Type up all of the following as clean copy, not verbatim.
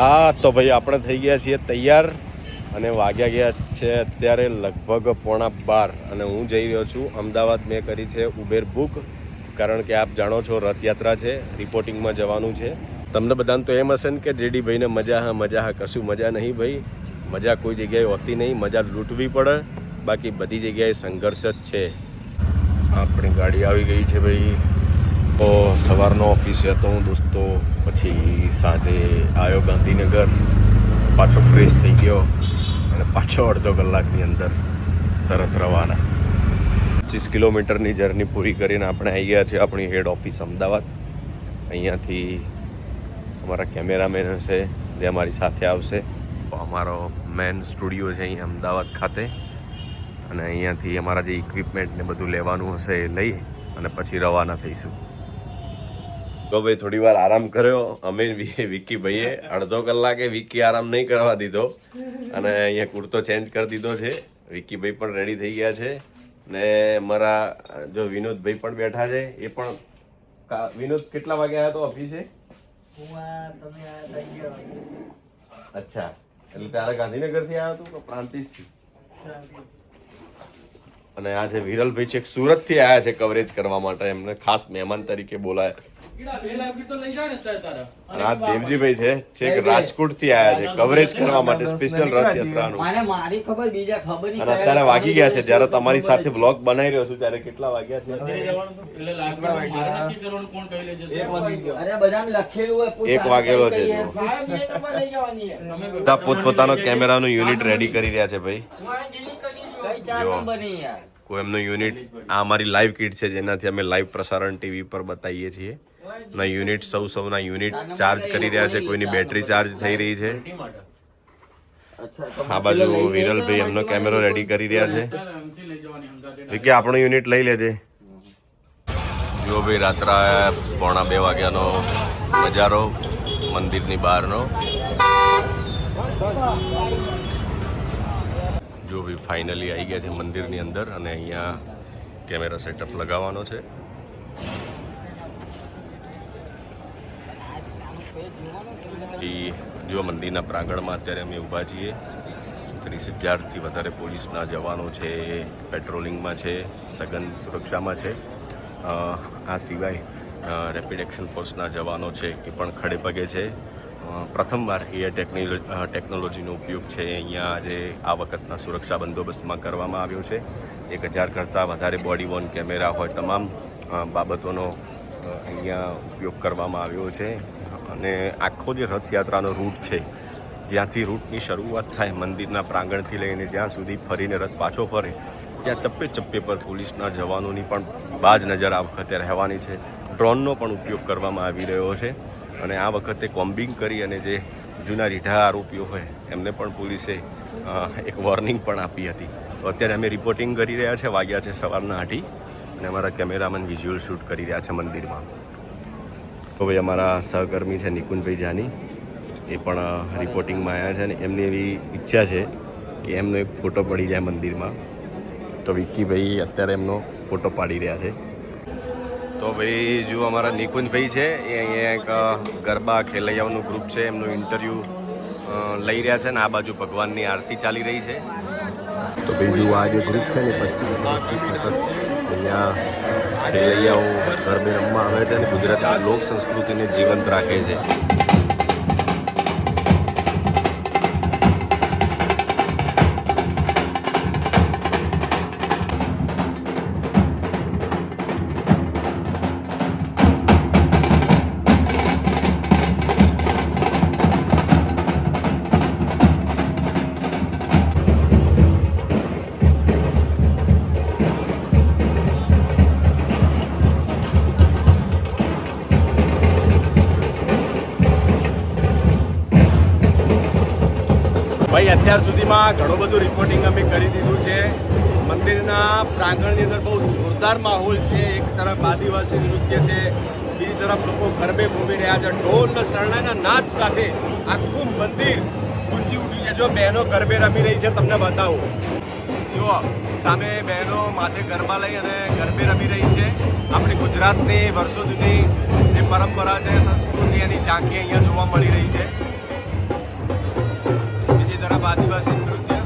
હા તો ભાઈ આપણે થઈ ગયા છીએ તૈયાર અને વાગ્યા ગયા છે અત્યારે લગભગ 11:15 અને હું જઈ રહ્યો છું અમદાવાદ. મેં કરી છે ઉબેર બુક, કારણ કે આપ જાણો છો રથયાત્રા છે, રિપોર્ટિંગમાં જવાનું છે. તમને બધાને તો એમ હશે ને કે જેડી ભાઈને મજા હા, કશું મજા નહીં ભાઈ. મજા કોઈ જગ્યાએ હોતી નહીં, મજા લૂંટવી પડે, બાકી બધી જગ્યાએ સંઘર્ષ જ છે. આપણી ગાડી આવી ગઈ છે ભાઈ. તો સવારનો ઓફિસે હતો હું દોસ્તો, પછી સાંજે આવ્યો ગાંધીનગર, પાછો ફ્રેશ થઈ ગયો અને પાછો અડધો કલાકની અંદર તરત રવાના. 25 કિલોમીટરની જર્ની પૂરી કરીને આપણે આવી ગયા છીએ આપણી હેડ ઓફિસ અમદાવાદ. અહીંયાથી અમારા કેમેરામેન હશે જે અમારી સાથે આવશે. અમારો મેન સ્ટુડિયો છે અહીં અમદાવાદ ખાતે, અને અહીંયાથી અમારા જે ઇક્વિપમેન્ટ ને બધું લેવાનું હશે એ લઈ અને પછી રવાના થઈશું. તો ભાઈ થોડી વાર આરામ કર્યો અમે. વિકી ભાઈએ અડધો કલાકે વિકી આરામ નહીં કરવા દીધો અને અહીંયા કુર્તો ચેન્જ કરી દીધો છે. વિકી ભાઈ પણ રેડી થઈ ગયા છે ને મારા જો વિનોદભાઈ પણ બેઠા છે. એ પણ વિનોદ કેટલા વાગે આવ્યા તો ઓફિસે? અચ્છા, એટલે તારે ગાંધીનગર થી આવ્યો તું કે પ્રાંતિજ થી? અને આ છે વિરલભાઈ, છે સુરત થી આવ્યા છે કવરેજ કરવા માટે, એમને ખાસ મહેમાન તરીકે બોલાયા. આ દેવજીભાઈ છે છેક રાજકોટ થી આવ્યા છે કવરેજ કરવા માટે સ્પેશિયલ રથયાત્રાનું. અને અત્યારે વાગી ગયા છે, જ્યારે તમારી સાથે બ્લોગ બનાવી રહ્યો છું ત્યારે કેટલા વાગ્યા છે? 1 વાગેલો છે. પોતપોતાનો કેમેરાનું યુનિટ રેડી કરી રહ્યા છે ભાઈ. કોઈ એમનું યુનિટ, આ અમારી લાઈવ કિટ છે જેનાથી અમે લાઈવ પ્રસારણ ટીવી પર બતાવીએ છીએ. ના યુનિટ સૌના યુનિટ ચાર્જ કરી રહ્યા છે, કોઈની બેટરી ચાર્જ થઈ રહી છે. આ બાજુ વિરલભાઈ એમનો કેમેરો રેડી કરી રહ્યા છે. કે આપણો યુનિટ લઈ લેજે. જો ભાઈ રાત્રે 1:45 વાગ્યાનો નજારો મંદિરની બહારનો. જો ભાઈ ફાઇનલી આવી ગયા છે મંદિરની અંદર અને અહીંયા કેમેરા સેટઅપ લગાવવાનો છે. જો મંદિરના પ્રાંગણમાં અત્યારે અમે ઊભા છીએ. 30,000થી વધારે પોલીસના જવાનો છે, પેટ્રોલિંગમાં છે, સઘન સુરક્ષામાં છે. આ સિવાય રેપિડ એક્શન ફોર્સના જવાનો છે એ પણ ખડે પગે છે. પ્રથમવાર એ ટેકનોલોજીનો ઉપયોગ છે અહીંયા આજે આ વખતના સુરક્ષા બંદોબસ્તમાં કરવામાં આવ્યો છે. 1,000 કરતાં વધારે બોડી વોર્ન કેમેરા હોય, તમામ બાબતોનો અહીંયા ઉપયોગ કરવામાં આવ્યો છે. અને આખો જે રથયાત્રાનો રૂટ છે, જ્યાંથી રૂટની શરૂઆત થાય મંદિરના પ્રાંગણથી લઈને જ્યાં સુધી ફરીને રથ પાછો ફરે, ત્યાં ચપ્પે ચપ્પે પર પોલીસના જવાનોની પણ બાજ નજર આ વખતે રહેવાની છે. ડ્રોનનો પણ ઉપયોગ કરવામાં આવી રહ્યો છે. અને આ વખતે કોમ્બિંગ કરી અને જે જૂના રીઢા આરોપીઓ હોય એમને પણ પોલીસે એક વોર્નિંગ પણ આપી હતી. તો અત્યારે અમે રિપોર્ટિંગ કરી રહ્યા છે. વાગ્યા છે સવારના 8 અને અમારા કેમેરામેન વિઝ્યુઅલ શૂટ કરી રહ્યા છે મંદિરમાં. તો ભાઈ અમારા સહકર્મી છે નિકુંજભાઈ જાની, એ પણ રિપોર્ટિંગમાં આવ્યા છે અને એમની એવી ઈચ્છા છે કે એમનો એક ફોટો પડી જાય મંદિરમાં. તો વિક્કીભાઈ અત્યારે એમનો ફોટો પાડી રહ્યા છે. તો ભાઈ જો અમારા નિકુંજભાઈ છે એ અહીંયા એક ગરબા ખેલૈયાઓનું ગ્રુપ છે, એમનું ઇન્ટરવ્યૂ લઈ રહ્યા છે ને આ બાજુ ભગવાનની આરતી ચાલી રહી છે. તો ભાઈ જો આ જે ગ્રુપ છે ને 25 વર્ષથી સતત અહીંયા ખેલૈયાઓ ગરબે રમવા આવે છે અને ગુજરાતની લોક સંસ્કૃતિને જીવંત રાખે છે. ભાઈ અત્યાર સુધીમાં ઘણું બધું રિપોર્ટિંગ અમે કરી દીધું છે. મંદિરના પ્રાંગણની અંદર બહુ જોરદાર માહોલ છે. એક તરફ આદિવાસી નૃત્ય છે, બીજી તરફ લોકો ગરબે ઘૂમી રહ્યા છે. ઢોલ અને શરણાઈના નાદ સાથે આખું મંદિર ગુંજી ઉઠ્યું છે. જો બહેનો ગરબે રમી રહી છે તમને બતાવું. જુઓ સામે બહેનો માથે ગરબા લઈ અને ગરબે રમી રહી છે. આપણી ગુજરાતની વર્ષો જૂની જે પરંપરા છે, સંસ્કૃતિ, એની ઝાંખી અહીંયા જોવા મળી રહી છે. આદિવાસી નૃત્ય.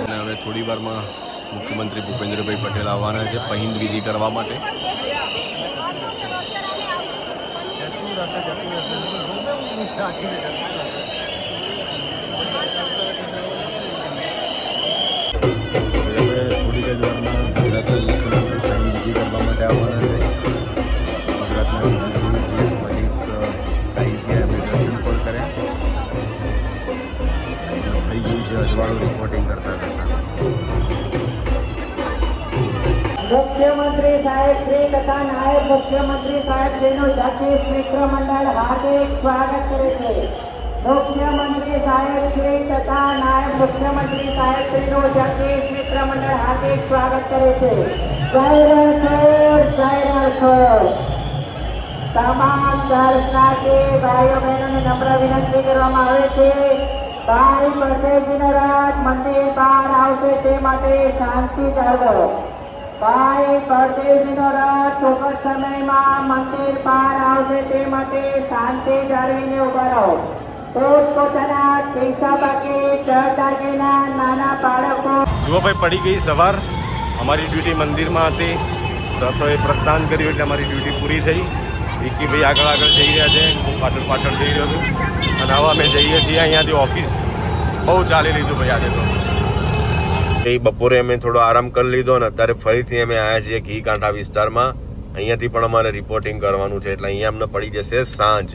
અને હવે થોડી વારમાં મુખ્યમંત્રી ભૂપેન્દ્રભાઈ પટેલ આવવાના છે પહિંદ વિધિ કરવા માટે. થોડી જ વારમાં ગુજરાતના મુખ્યમંત્રી પહિંદ વિધિ કરવા માટે આવવાના છે. ગુજરાતના ડીજીપી CS મલિક આવી ગયા, એમને દર્શન પણ કર્યા. થઈ ગયું છે અજવાળું રિપોર્ટિંગ કરતા કરતા. મુખ્યમંત્રી સાહેબ શ્રી તથા નાયબ મુખ્યમંત્રી સાહેબ શ્રીનું જગદીશ મિત્ર મંડળ હાર્દિક સ્વાગત કરે છે. મુખ્યમંત્રી સાહેબ શ્રી તથા નાયબ મુખ્યમંત્રી સાહેબ શ્રીનું જગદીશ મિત્ર મંડળ હાર્દિક સ્વાગત કરે છે. જય રણછોડ. તમામ દર્શનાર્થી ભાઈઓ બહેનોને નમ્ર વિનંતી કરવામાં આવે છે, ભાઈ પરદેશીનો રથ મંદિર બહાર આવશે તે માટે શાંતિ જાળવો. ભાઈ પરદેશીનો રથ ચોક્કસ સમયમાં મંદિર બહાર આવશે તે માટે શાંતિ જાળવીને ઉભા રહો. પોતપોતાના પૈસા બાકી ચડદાગીના નાના બાળકો. જુઓ ભાઈ, પડી ગઈ સવાર. અમારી ડ્યુટી મંદિરમાં હતી. રથોએ પ્રસ્થાન કર્યું એટલે અમારી ડ્યુટી પૂરી થઈ. વિક્કીભાઈ આગળ આગળ જઈ રહ્યા છે, હું પાછળ પાછળ જઈ રહ્યો છું. અને હવે અમે જઈએ છીએ અહીંયાથી ઓફિસ. બહુ ચાલી લીધું ભાઈ આજે તો. બપોરે અમે થોડો આરામ કરી લીધો ને અત્યારે ફરીથી અમે આવ્યા છીએ ઘી કાંઠા વિસ્તારમાં. અહીંયાથી પણ અમારે રિપોર્ટિંગ કરવાનું છે એટલે અહીંયા અમને પડી જશે સાંજ.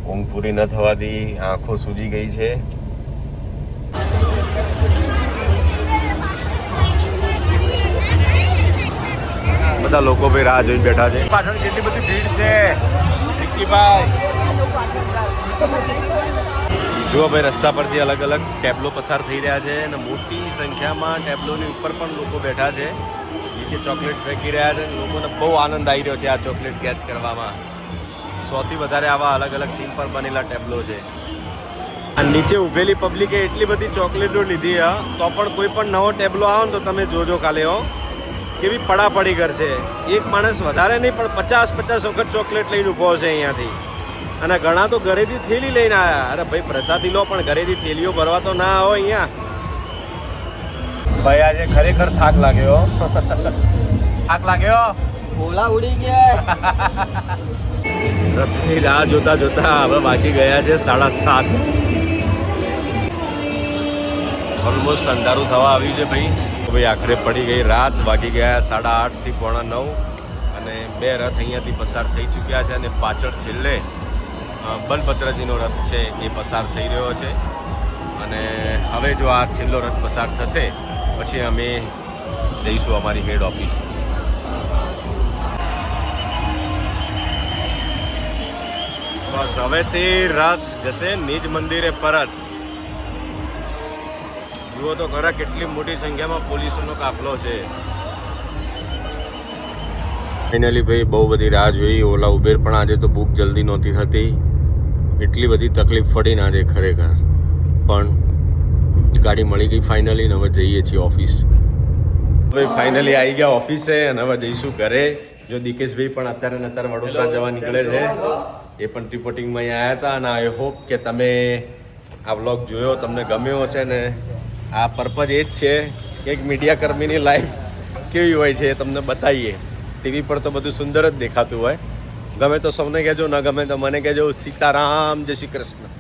ઊંઘ પૂરી ન થવાથી આંખો સૂજી ગઈ છે. બધા લોકો ભાઈ રાહ જોઈ બેઠા છે. પાછળ કેટલી બધી ભીડ છે વિક્કીભાઈ. જુઓ ભાઈ, રસ્તા પરથી અલગ અલગ ટેબ્લો પસાર થઈ રહ્યા છે અને મોટી સંખ્યામાં ટેબ્લોની ઉપર પણ લોકો બેઠા છે. નીચે ચોકલેટ ફેંકી રહ્યા છે. લોકોને બહુ આનંદ આવી રહ્યો છે આ ચોકલેટ કેચ કરવામાં. 100થી વધારે આવા અલગ અલગ થીમ પર બનેલા ટેબ્લો છે. આ નીચે ઊભેલી પબ્લિકે એટલી બધી ચોકલેટો લીધી તો પણ કોઈ પણ નવો ટેબ્લો આવે ને તો તમે જોજો કાલે કેવી પડાપડી કરશે. એક માણસ વધારે નહીં પણ 50 વખત ચોકલેટ લઈને ઊભો છે અહીંયાથી. અને ઘણા તો ઘરેથી થેલી લઈને આવ્યા. અરે ભાઈ, પ્રસાદી લો પણ ઘરેથી થેલીઓ ભરવા તો ના આવો અહીંયા. ભાઈ આજે ખરેખર થાક લાગ્યો. થાક લાગ્યો. ઓલા ઉડી ગયા. રથની રાહ જોતા જોતા હવે વાગી ગયા છે 7:30. ઓલમોસ્ટ અંધારું થવા આવ્યું છે ભાઈ. ભાઈ આખરે પડી ગઈ રાત. વાગી ગયા 8:30 થી 8:45 અને 2 રથ અહીંયાથી પસાર થઈ ચૂક્યા છે. અને પાછળ છેલ્લે બલભદ્રજીનો રથ છે એ પસાર થઈ રહ્યો છે. અને હવે જો આ છેલ્લો રથ પસાર થશે પછી અમે જઈશું અમારી હેડ ઓફિસ. બસ હવેથી રથ જશે નિજ મંદિરે પરત. જુઓ તો ખરા કેટલી મોટી સંખ્યામાં પોલીસોનો કાફલો છે. ફાઇનલી ભાઈ બહુ બધી રાહ જોઈ. ઓલા ઉબેર પણ આજે તો બુક જલ્દી નહોતી થતી. એટલી બધી તકલીફ પડી ને આજે ખરેખર. પણ ગાડી મળી ગઈ ફાઇનલી ને હવે જઈએ છીએ ઓફિસ. હવે ફાઇનલી આવી ગયા ઓફિસે અને હવે જઈશું ઘરે. જો દિકેશભાઈ પણ અત્યારે વડોદરા જવા નીકળે છે. એ પણ રિપોર્ટિંગમાં અહીંયા આવ્યા હતા અને આઈ હોપ કે તમે આ વ્લોગ જોયો, તમને ગમ્યો હશે ને. આ પર્પઝ એ જ છે એક મીડિયાકર્મીની લાઈફ કેવી હોય છે એ તમને બતાવીએ. ટીવી પર તો બધું સુંદર જ દેખાતું હોય. ગમે તો સૌને કહેજો, ન ગમે તો મને કહેજો. સીતારામ, જય શ્રી કૃષ્ણ.